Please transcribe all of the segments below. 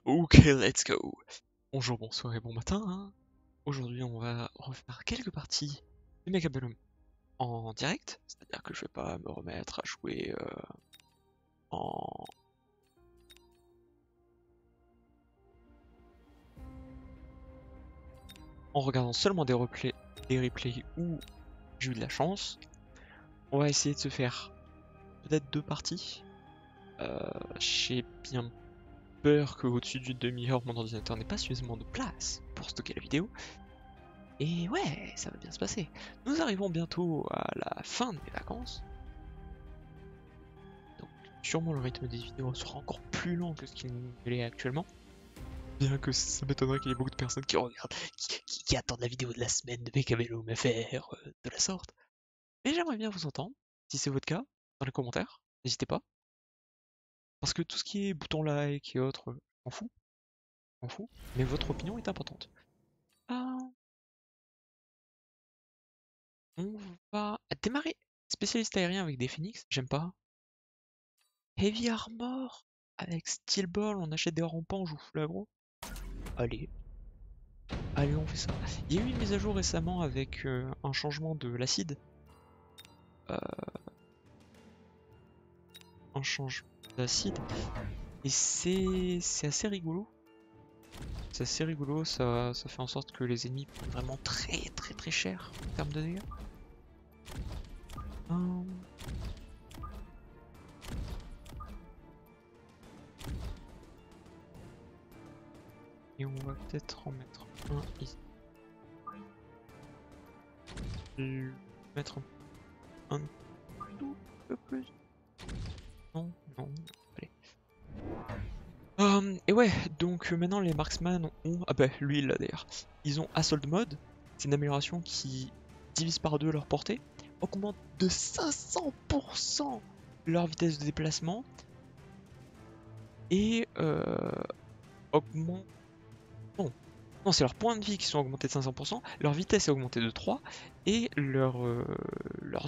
Ok, let's go. Bonjour, bonsoir et bon matin, hein. Aujourd'hui, on va refaire quelques parties de Mechabellum en direct, c'est-à-dire que je vais pas me remettre à jouer en... en regardant seulement des replays où j'ai eu de la chance. On va essayer de se faire peut-être 2 parties. J'ai bien peur qu'au-dessus d'une demi-heure, mon ordinateur n'ait pas suffisamment de place pour stocker la vidéo. Et ouais, ça va bien se passer. Nous arrivons bientôt à la fin des vacances. Donc sûrement le rythme des vidéos sera encore plus lent que ce qu'il est actuellement. Bien que ça m'étonnerait qu'il y ait beaucoup de personnes qui regardent, qui attendent la vidéo de la semaine de Mechabellum FR, de la sorte. Mais j'aimerais bien vous entendre, si c'est votre cas, dans les commentaires. N'hésitez pas. Parce que tout ce qui est bouton like et autres, m'en fous. Mais votre opinion est importante. Ah, on va démarrer. Spécialiste aérien avec des phoenix, j'aime pas. Heavy Armor avec Steel Ball, on achète des rampants, on joue full aggro. Allez, allez, on fait ça. Il y a eu une mise à jour récemment avec un changement de l'acide. Un changement d'acide. Et c'est assez rigolo. C'est assez rigolo, ça fait en sorte que les ennemis prennent vraiment très cher en termes de dégâts. Hum. Et on va peut-être en mettre un ici. Mettre un tout peu plus. Non, non, allez. Et ouais, donc maintenant les marksman ont... Ah bah lui il l'a d'ailleurs. Ils ont Assault Mode, c'est une amélioration qui divise par 2 leur portée, augmente de 500% leur vitesse de déplacement, et augmente... Non, non c'est leurs points de vie qui sont augmentés de 500%, leur vitesse est augmentée de 3, et leur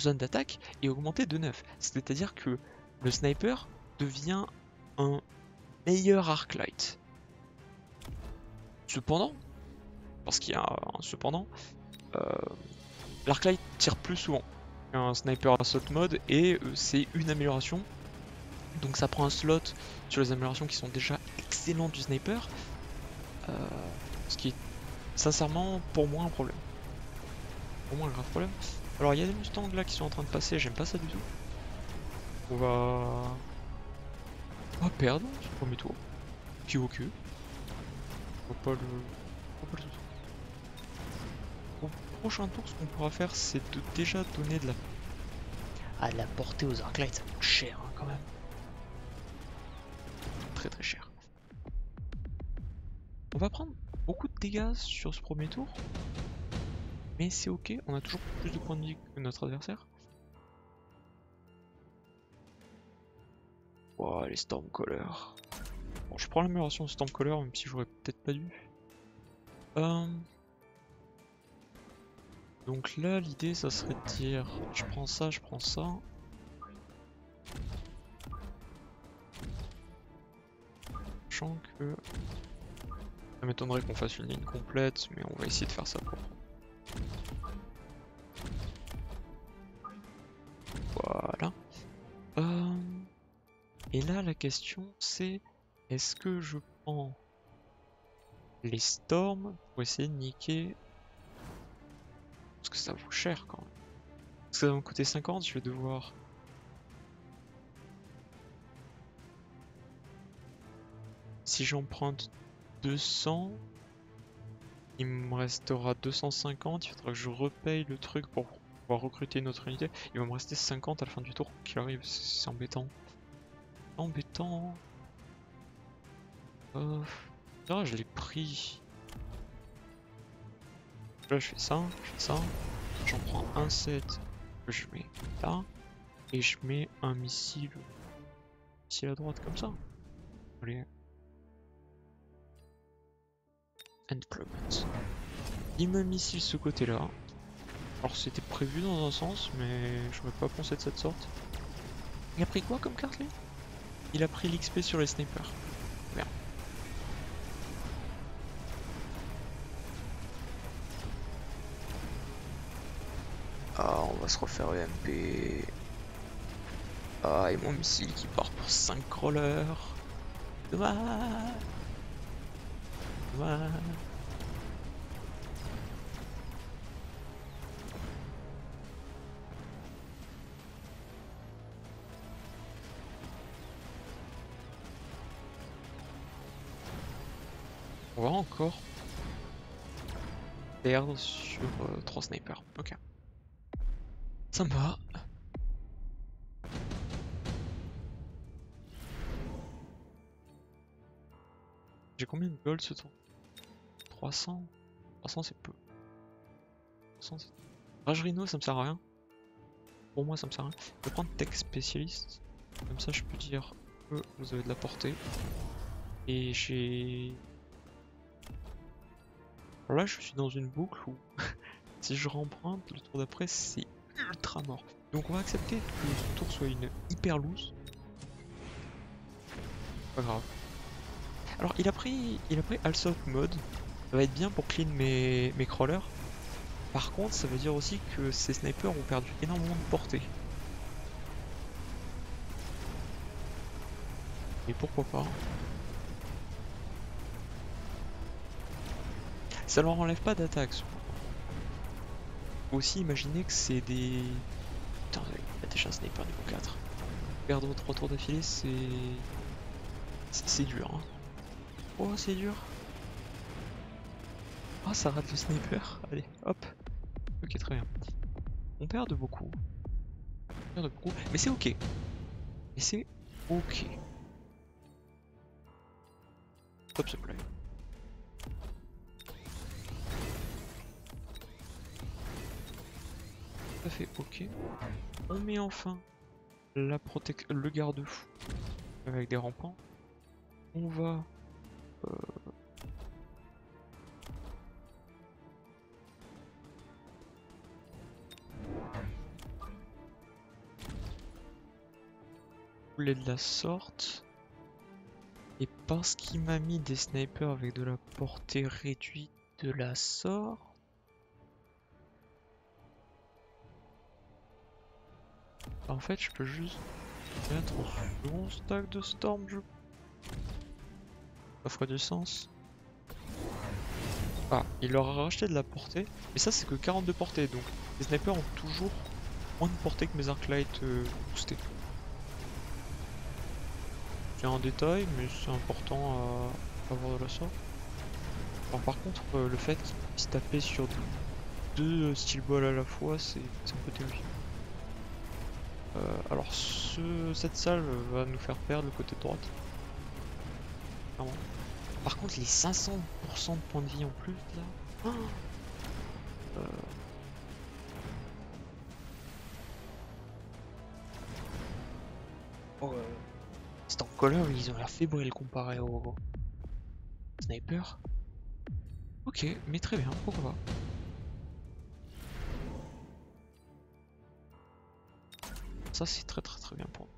zone d'attaque est augmentée de 9. C'est-à-dire que le sniper devient un meilleur arclight. Cependant, parce qu'il y a un cependant, euh, l'arclight tire plus souvent qu'un sniper assault mode et c'est une amélioration. Donc ça prend un slot sur les améliorations qui sont déjà excellentes du sniper, ce qui est sincèrement pour moi un problème. Pour moi un grave problème. Alors il y a des Mustangs là qui sont en train de passer, j'aime pas ça du tout. On va perdre ce premier tour. Qui ok. On va pas le... Au prochain tour, ce qu'on pourra faire, c'est de déjà donner de la... Ah, de la portée aux arclights, ça coûte cher hein, quand même. Très cher. On va prendre beaucoup de dégâts sur ce premier tour. Mais c'est ok, on a toujours plus de points de vie que notre adversaire. Wow, les Stormcaller. Bon, je prends l'amélioration Stormcaller, même si j'aurais peut-être pas dû. Donc là, l'idée, ça serait de dire, je prends ça, je prends ça. Sachant que... Ça m'étonnerait qu'on fasse une ligne complète, mais on va essayer de faire ça pour. Voilà. Et là, la question, c'est... Est-ce que je prends les Storms pour essayer de niquer... Parce que ça vaut cher quand même. Parce que ça va me coûter 50, je vais devoir... Si j'emprunte 200, il me restera 250, il faudra que je repaye le truc pour pouvoir recruter une autre unité. Il va me rester 50 à la fin du tour qu'il arrive, c'est embêtant. Embêtant. Ah, je l'ai pris. Là je fais ça, j'en prends un set que je mets là, et je mets un missile ici à droite comme ça. Allez. Endplement. Il me missile ce côté là. Alors c'était prévu dans un sens, mais j'aurais pas pensé de cette sorte. Il a pris quoi comme carte lui? Il a pris l'XP sur les snipers. Merde. va se refaire EMP. Ah, et mon missile qui part pour 5 crawlers. Dommage. Dommage. On va encore perdre sur 3 snipers. Ok. Ça me va. J'ai combien de gold ce tour? 300. 300 c'est peu. 300 c'est... Rage Rhino ça me sert à rien. Pour moi ça me sert à rien. Je vais prendre Tech Spécialiste. Comme ça je peux dire que vous avez de la portée. Et j'ai... Alors là je suis dans une boucle où si je remprunte le tour d'après c'est ultra mort. Donc on va accepter que ce tour soit une hyper loose. Pas grave. Alors il a pris Assault Mode. Ça va être bien pour clean mes crawlers. Par contre ça veut dire aussi que ces snipers ont perdu énormément de portée. Et pourquoi pas. Ça leur enlève pas d'attaque. Faut aussi imaginer que c'est des... Putain, il y a déjà un sniper niveau 4. Perdre 3 tours d'affilée, c'est dur. Hein. Oh, c'est dur. Ah, ça rate le sniper. Allez, hop. Ok, très bien. On perd de beaucoup. On perd de beaucoup. Mais c'est ok. Mais c'est ok. Top supply. Ça fait ok. On met enfin la le garde-fou avec des rampants. On va rouler de la sorte. Et parce qu'il m'a mis des snipers avec de la portée réduite de la sorte. En fait, je peux juste mettre au second stack de Storm. Ça ferait du sens. Ah, il leur a racheté de la portée. Mais ça, c'est que 42 portées. Donc, les snipers ont toujours moins de portée que mes Arclight boostés. C'est un détail, mais c'est important à avoir de la sorte. Alors, par contre, le fait qu'ils puissent taper sur deux steel balls à la fois, c'est un peu terrible. Alors cette salle va nous faire perdre le côté droite. Clairement. Par contre les 500% de points de vie en plus là. Stormcaller ils ont l'air fébriles comparé au sniper. Ok, mais très bien, pourquoi pas. Ça c'est très bien pour nous.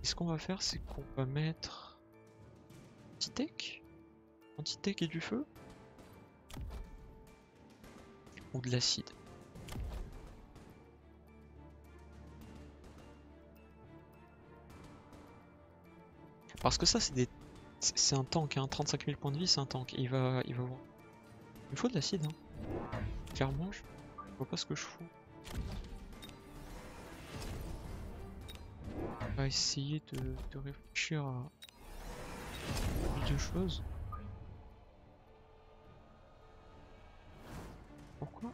Et ce qu'on va faire c'est qu'on va mettre anti-tech et du feu ou de l'acide. Parce que ça c'est un tank, hein. 35 000 points de vie c'est un tank. Il va voir. Il me faut de l'acide hein. Clairement je vois pas ce que je fous. On va essayer de réfléchir à plus de choses. Pourquoi?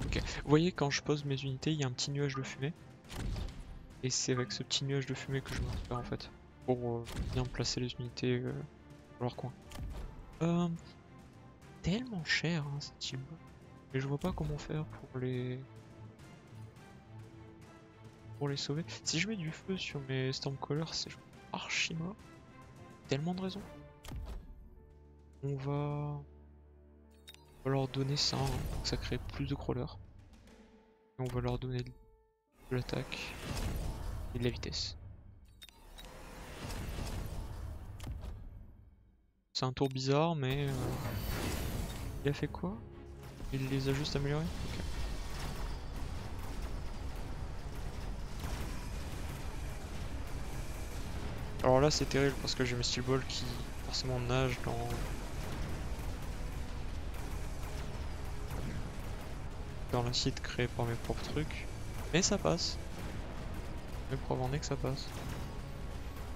Ok, vous voyez quand je pose mes unités, il y a un petit nuage de fumée. Et c'est avec ce petit nuage de fumée que je me repère en fait. Pour bien placer les unités dans leur coin. Tellement cher hein, cette team. Mais je vois pas comment faire pour les sauver. Si je mets du feu sur mes Stormcallers, c'est archi mort. Tellement de raisons. On va leur donner ça, hein, pour que ça crée plus de crawlers. Et on va leur donner de l'attaque et de la vitesse. C'est un tour bizarre, mais il a fait quoi? Il les a juste améliorés? Ok. Alors là c'est terrible parce que j'ai mes Steel Ball qui forcément nagent dans l'acide créé par mes propres trucs. Mais ça passe. La preuve en est que ça passe.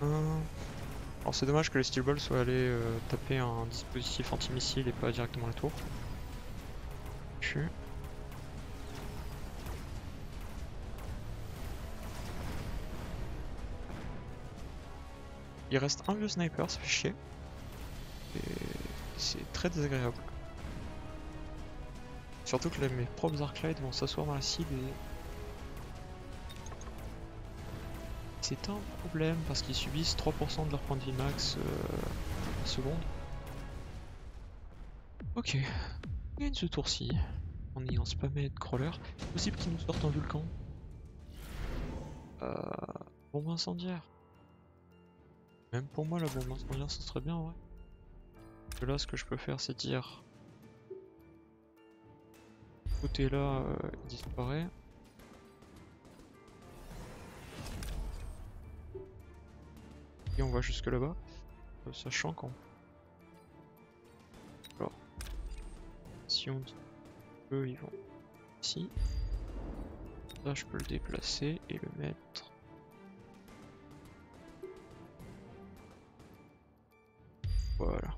Alors c'est dommage que les Steel Ball soient allés taper un dispositif anti-missile et pas directement la tour. Il reste un vieux sniper, ça fait chier. Et c'est très désagréable. Surtout que là, mes propres Arclight vont s'asseoir dans l'acide et... c'est un problème parce qu'ils subissent 3% de leur point de vie max par seconde. Ok, on gagne ce tour-ci en ayant spammé de crawler. Possible qu'ils nous sortent un vulcan. Bombe incendiaire. Même pour moi la bombe incendiaire ça serait bien, ouais. Parce que là ce que je peux faire c'est dire... côté là il disparaît. Et on va jusque là-bas. Sachant qu'en... alors... si on dit eux ils vont ici. Là je peux le déplacer et le mettre... voilà.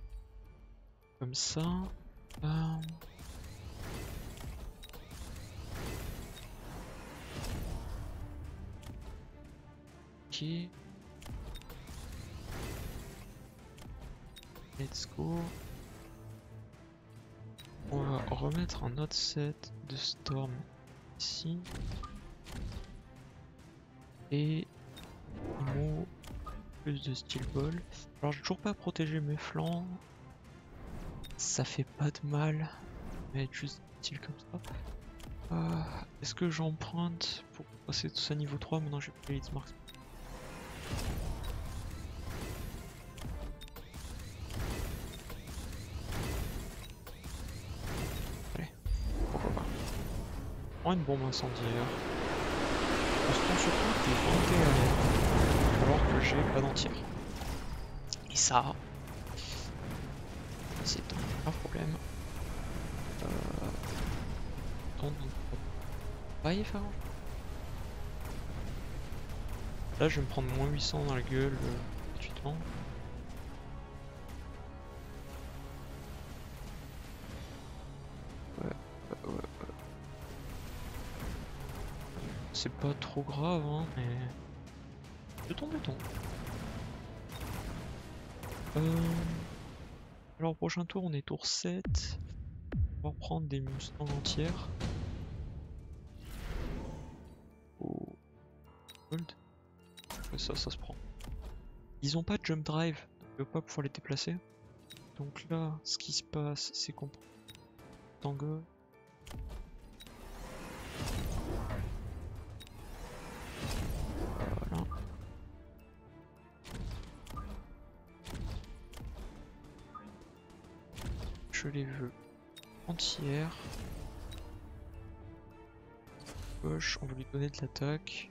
Comme ça... ok. Let's go. On va remettre un autre set de Storm ici. Et plus de Steel Ball. Alors j'ai toujours pas protégé mes flancs. Ça fait pas de mal. Mais être juste style comme ça. Est-ce que j'emprunte pour passer tout ça niveau 3? Maintenant j'ai pris les marks. Allez, pourquoi pas. Prends une bombe incendiaire. On se prend surtout des 21 alors que j'ai pas d'entière. Et ça, c'est un problème. Donc, pas y faire. Là, je vais me prendre moins 800 dans la gueule gratuitement. Ouais. C'est pas trop grave, hein, mais... béton. Alors, prochain tour, on est tour 7. On va prendre des Mustangs entières. Oh. Gold. Ouais, ça se prend. Ils ont pas de jump drive, donc je vais pas pouvoir les déplacer. Donc là, ce qui se passe, c'est qu'on prend Tango. Voilà. Je les veux entières. Gauche, on va lui donner de l'attaque.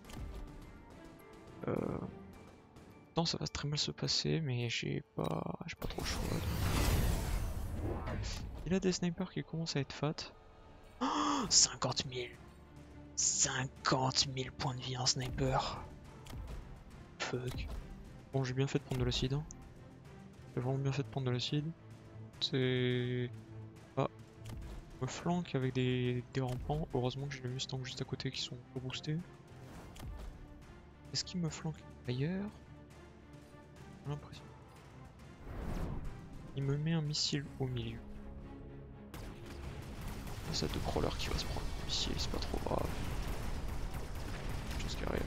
Non, ça va très mal se passer, mais j'ai pas trop le choix. Il a des snipers qui commencent à être fat. Oh, 50 000 50 000 points de vie en sniper. Fuck. Bon, j'ai bien fait de prendre de l'acide. Hein. J'ai vraiment bien fait de prendre de l'acide. C'est... ah. Je me flanque avec des rampants. Heureusement que j'ai les Mustangs juste à côté qui sont boostés. Est-ce qu'il me flanque ailleurs? J'ai l'impression. Il me met un missile au milieu. Ça de crawler qui va se prendre un missile, c'est pas trop grave. Chose qui arrive.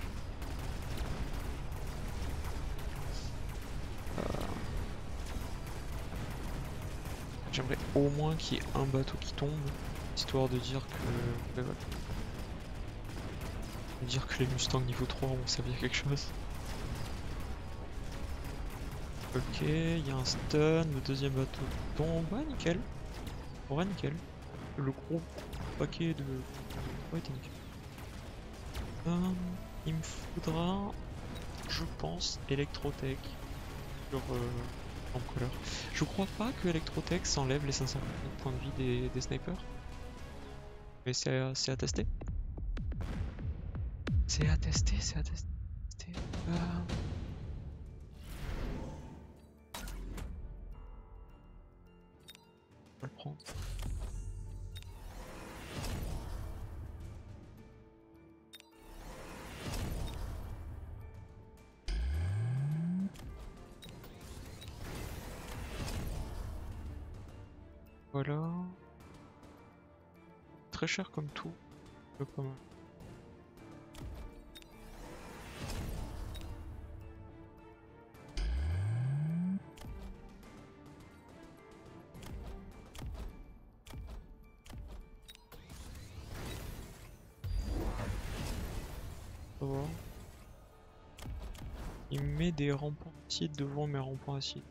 J'aimerais au moins qu'il y ait un bateau qui tombe, histoire de dire que... dire que les Mustangs niveau 3 ont servi à quelque chose. Ok, il y a un stun, le deuxième bateau tombe. Ouais, nickel. Ouais, nickel. Le gros paquet de... Ouais, t'es nickel. Il me faudra, je pense, Electrotech sur Couleur. Je crois pas que Electrotech s'enlève les 500 points de vie des snipers. Mais c'est à tester. C'est à tester, c'est à tester. On va le prendre. Voilà. Très cher comme tout. Pas mal. Ça va. Il met des rampants acides devant mes rampants acides.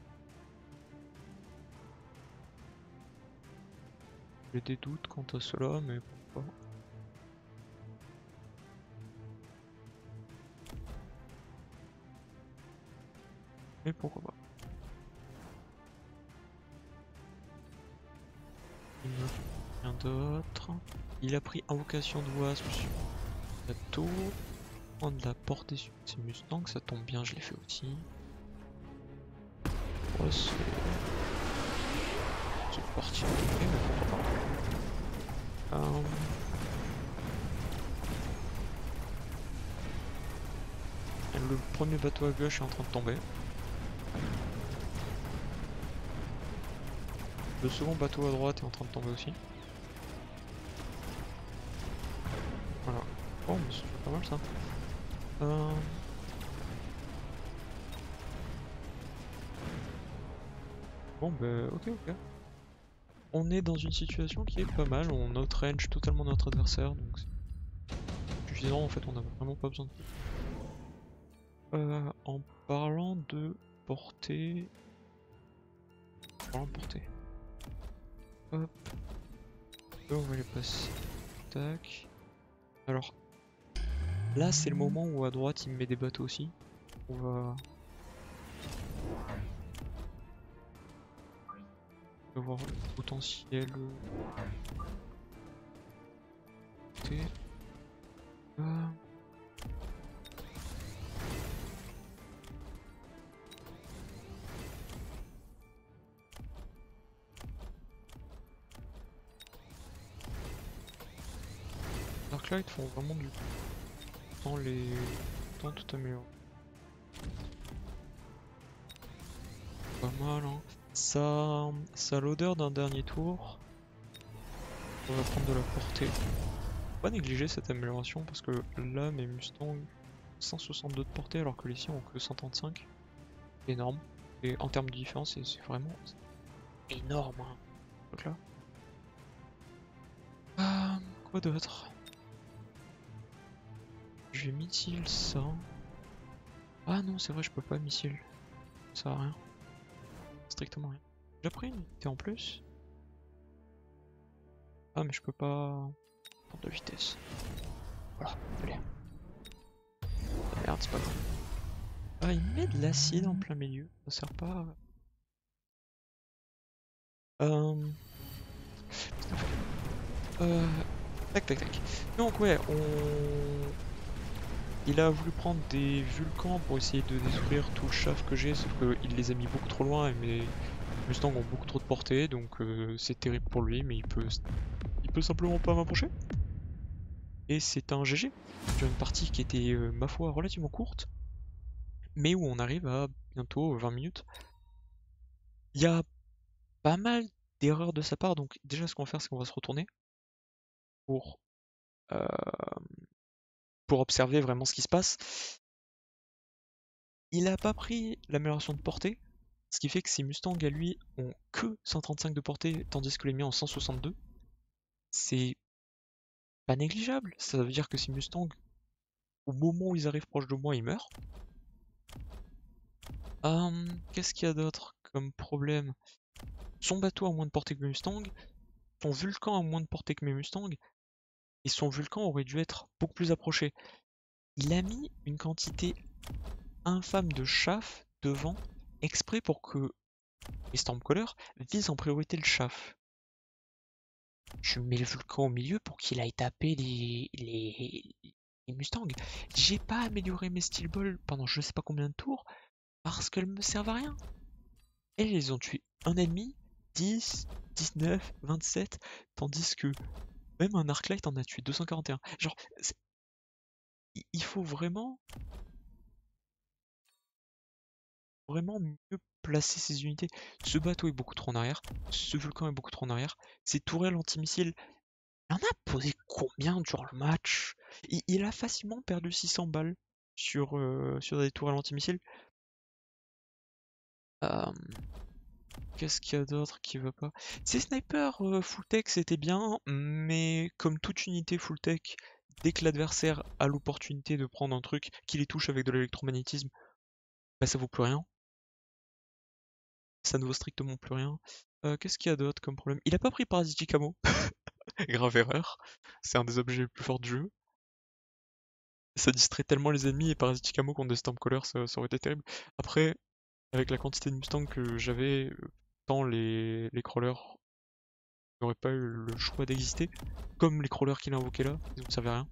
J'ai des doutes quant à cela, mais pourquoi pas. Mais pourquoi pas. Il me faut rien d'autre. Il a pris invocation de wasp sur le bateau. Prendre la portée sur ses Mustangs, ça tombe bien, je l'ai fait aussi. Ouais, c'est parti. Okay, mais pourquoi pas. Le premier bateau à gauche est en train de tomber. Le second bateau à droite est en train de tomber aussi. Voilà. Oh, mais c'est pas mal ça. Bon, bah, ok. On est dans une situation qui est pas mal. On outrange totalement notre adversaire, donc c'est suffisant. En fait, on n'a vraiment pas besoin de plus. En parlant de portée. Hop. Là, on va les passer. Tac. Alors, là, c'est le moment où à droite, il me met des bateaux aussi. On va voir le potentiel. Darklight font vraiment du temps tout amélioré. Pas mal hein. Ça a l'odeur d'un dernier tour. On va prendre de la portée. Faut pas négliger cette amélioration parce que là mes Mustangs 162 de portée alors que les siens ont que 135. Énorme. Et en termes de différence c'est vraiment énorme hein. Donc là. Quoi d'autre? Je vais missile ça. Ah non c'est vrai je peux pas missile. Ça sert à rien. Strictement rien. J'ai pris une unité en plus. Ah mais je peux pas prendre de vitesse. Voilà, allez. Ah, merde, c'est pas grave. Ah il met de l'acide en plein milieu, ça sert pas. Tac. Donc ouais, il a voulu prendre des Vulcans pour essayer de détruire tout le chaff que j'ai, sauf qu'il les a mis beaucoup trop loin et mes Mustangs ont beaucoup trop de portée, donc c'est terrible pour lui, mais il peut simplement pas m'approcher. Et c'est un GG sur une partie qui était, ma foi, relativement courte, mais où on arrive à bientôt 20 minutes. Il y a pas mal d'erreurs de sa part, donc déjà ce qu'on va faire, c'est qu'on va se retourner pour, euh, pour observer vraiment ce qui se passe. Il a pas pris l'amélioration de portée, ce qui fait que ses Mustangs à lui ont que 135 de portée, tandis que les miens ont 162. C'est pas négligeable, ça veut dire que ces Mustangs, au moment où ils arrivent proche de moi, ils meurent. Qu'est-ce qu'il y a d'autre comme problème? Son bateau a moins de portée que mes Mustang, son Vulcan a moins de portée que mes Mustangs, et son Vulcan aurait dû être beaucoup plus approché. Il a mis une quantité infâme de chaff devant, exprès pour que les Stormcallers visent en priorité le chaff. Je mets le Vulcan au milieu pour qu'il aille taper les Mustangs. J'ai pas amélioré mes Steel Balls pendant je sais pas combien de tours parce qu'elles me servent à rien. Elles, ils ont tué un ennemi, 10, 19, 27, tandis que même un Arclight en a tué 241. Genre, il faut vraiment mieux placer ses unités. Ce bateau est beaucoup trop en arrière, ce Vulcan est beaucoup trop en arrière, ces tourelles anti-missiles, il en a posé combien durant le match? Il a facilement perdu 600 balles sur des tourelles anti-missiles. Euh, Qu'est-ce qu'il y a d'autre qui va pas? Ces snipers full tech c'était bien, mais comme toute unité full tech, dès que l'adversaire a l'opportunité de prendre un truc qui les touche avec de l'électromagnétisme, bah ça vaut plus rien. Ça ne vaut strictement plus rien. Qu'est-ce qu'il y a d'autre comme problème? Il a pas pris Parasitic Camo. Grave erreur. C'est un des objets les plus forts du jeu. Ça distrait tellement les ennemis et Parasitic Camo contre des Stormcallers, ça aurait été terrible. Après, avec la quantité de Mustang que j'avais, tant les crawlers n'auraient pas eu le choix d'exister. Comme les crawlers qu'il a invoqués là, ils ont servi à rien.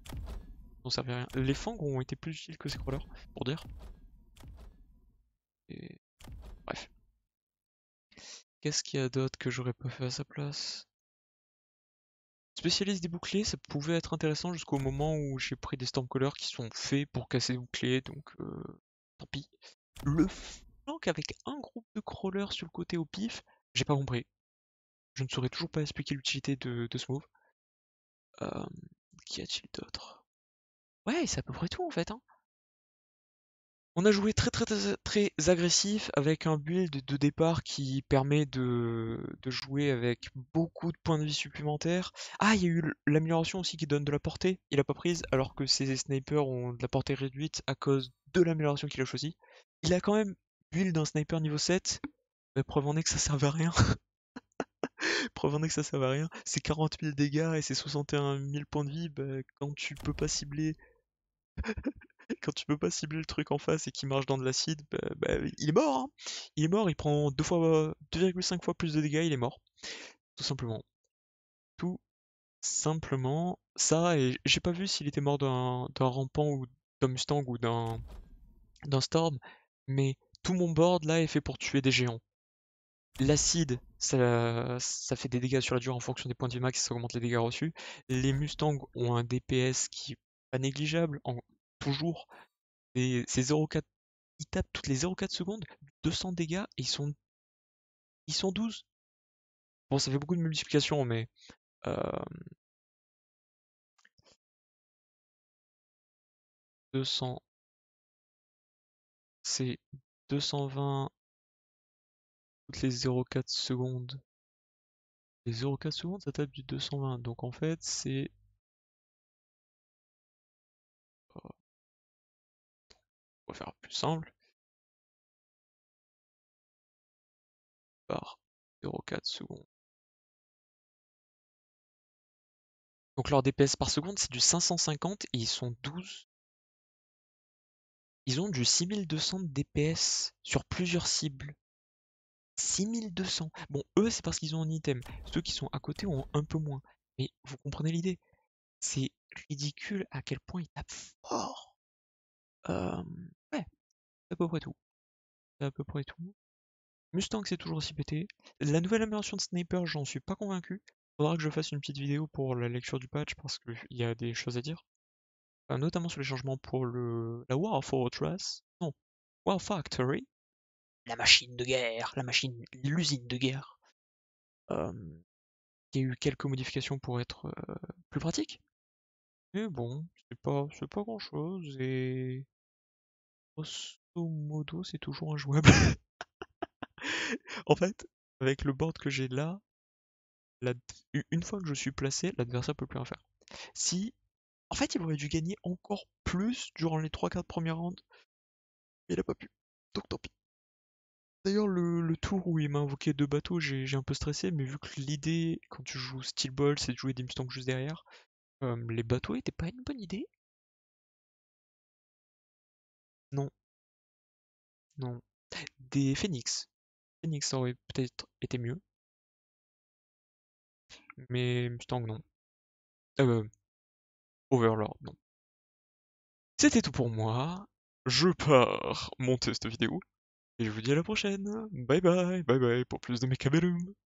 Ils ont servi à rien. Les fangs ont été plus utiles que ces crawlers, pour dire. Et... Bref. Qu'est-ce qu'il y a d'autre que j'aurais pas fait à sa place? Spécialiste des boucliers, ça pouvait être intéressant jusqu'au moment où j'ai pris des Stormcallers qui sont faits pour casser des boucliers, donc tant pis. Le flank avec un groupe de crawlers sur le côté au pif, j'ai pas compris. Je ne saurais toujours pas expliquer l'utilité de ce move. Euh, Qu'y a-t-il d'autre? Ouais, c'est à peu près tout en fait, hein. On a joué très agressif avec un build de départ qui permet de jouer avec beaucoup de points de vie supplémentaires. Ah, il y a eu l'amélioration aussi qui donne de la portée. Il a pas prise alors que ses snipers ont de la portée réduite à cause de l'amélioration qu'il a choisie. Il a quand même build un sniper niveau 7. Mais preuve en est que ça servait à rien. Preuve en est que ça servait à rien. C'est 40 000 dégâts et c'est 61 000 points de vie. Bah, quand tu peux pas cibler le truc en face et qu'il marche dans de l'acide, il est mort, hein. Il est mort, il prend 2,5 fois plus de dégâts, il est mort. Tout simplement. Tout simplement. Ça, et j'ai pas vu s'il était mort d'un rampant ou d'un Mustang ou d'un Storm, mais tout mon board là est fait pour tuer des géants. L'acide, ça fait des dégâts sur la durée en fonction des points de vie max, ça augmente les dégâts reçus. Les Mustangs ont un DPS qui est pas négligeable, toujours. C'est 0,4. Ils tapent toutes les 0,4 secondes, 200 dégâts, et ils sont 12. Bon, ça fait beaucoup de multiplication, mais euh, 200, c'est 220 toutes les 0,4 secondes. Les 0,4 secondes, ça tape du 220. Donc en fait, on va faire plus simple, par 0,4 secondes. Donc leur DPS par seconde, c'est du 550 et ils sont 12. Ils ont du 6200 de DPS sur plusieurs cibles. 6200. Bon, eux, c'est parce qu'ils ont un item. Ceux qui sont à côté ont un peu moins. Mais vous comprenez l'idée. C'est ridicule à quel point ils tapent fort. Euh, ouais, c'est à peu près tout. C'est à peu près tout. Mustang, c'est toujours aussi pété. La nouvelle amélioration de Sniper, j'en suis pas convaincu. Faudra que je fasse une petite vidéo pour la lecture du patch parce qu'il y a des choses à dire. Notamment sur les changements pour la War Fortress. Non, War Factory. La machine de guerre, l'usine de guerre. Euh, il y a eu quelques modifications pour être plus pratique. Mais bon, c'est pas grand chose et grosso modo c'est toujours injouable. En fait, avec le board que j'ai là, une fois que je suis placé, l'adversaire peut plus rien faire. Si, en fait, il aurait dû gagner encore plus durant les 3-4 premières rounds, mais il a pas pu. Donc tant pis. D'ailleurs, le tour où il m'a invoqué 2 bateaux, j'ai un peu stressé, mais vu que l'idée, quand tu joues Steel Ball, c'est de jouer des Mustangs juste derrière, les bateaux étaient pas une bonne idée. Non, non. Des Phoenix. Phoenix aurait peut-être été mieux, mais Mustang non. Euh, Overlord non. C'était tout pour moi. Je pars monter cette vidéo. Et je vous dis à la prochaine. Bye bye, bye bye pour plus de Mechabellum.